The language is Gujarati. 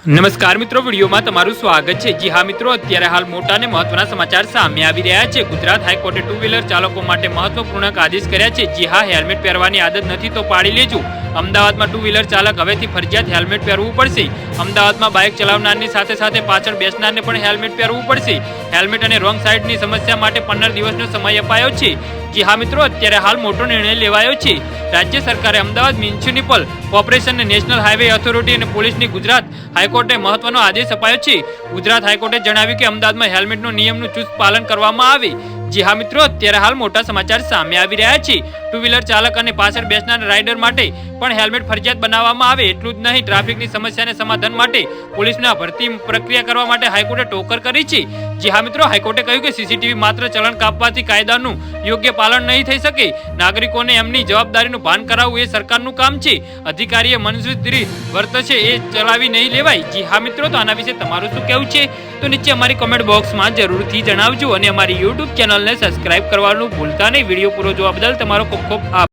નમસ્કાર મિત્રો, વિડીયોમાં તમારું સ્વાગત છે। જી હા મિત્રો, અત્યારે હાલ મોટા અને મહત્વના સમાચાર સામે આવી રહ્યા છે। ગુજરાત હાઈકોર્ટે ટુ વ્હીલર ચાલકો માટે મહત્વપૂર્ણ આદેશ કર્યા છે। જી હા, હેલ્મેટ પહેરવાની આદત નથી તો પાડી લેજો। અમદાવાદમાં ટુ વ્હીલર ચાલક હવેથી ફરજિયાત હેલ્મેટ પહેરવું પડશે। અમદાવાદમાં બાઇક ચલાવનારની સાથે સાથે પાછળ બેસનારને પણ હેલ્મેટ પહેરવું પડશે। હેલ્મેટ અને રોંગ સાઇડની સમસ્યા માટે 15 દિવસનો સમય અપાયો છે। જી હા મિત્રો, અત્યારે હાલ મોટો નિર્ણય લેવાયો છે। રાજ્ય સરકારે Ahmedabad municipal corporation, national highway authority અને પોલીસની ગુજરાત હાઈકોર્ટે મહત્વનો આદેશ અપાયો છે। ગુજરાત હાઈકોર્ટે જણાવ્યું કે અમદાવાદમાં હેલ્મેટનો નિયમનું ચુસ્ત પાલન કરવામાં આવે। જી હા મિત્રો, અત્યારે હાલ મોટા સમાચાર સામે આવી રહ્યા છે। ટુ વ્હીલર ચાલક અને પાછળ બેસનાર રાઇડર માટે પણ હેલ્મેટ ફરજિયાત બનાવવામાં આવે। એટલું જ નહીં, ટ્રાફિકની સમસ્યાને સમાધાન માટે પોલીસના ભરતી પ્રક્રિયા કરવા માટે હાઈકોર્ટે ટોકર કરી છે। જી હા મિત્રો, હાઈકોર્ટે કહ્યું કે સીસીટીવી માત્ર ચલણ કાપવાથી કાયદાનું યોગ્ય પાલન નહીં થઈ શકે। નાગરિકોને એમની જવાબદારીનું ભાન કરાવવું એ સરકારનું કામ છે। અધિકારીએ મંજૂરી વર્તશે એ ચલાવી નહીં લેવાય। જી હા મિત્રો, તો આના વિશે તમારું શું કહેવું છે તો નીચે અમારી કમેન્ટ બોક્સમાં જરૂરથી જણાવજો અને અમારી યુટ્યુબ ચેનલને સબસ્ક્રાઇબ કરવાનું ભૂલતા નહીં। વિડીયો પૂરો જોવા બદલ તમારો ખૂબ ખૂબ આભાર।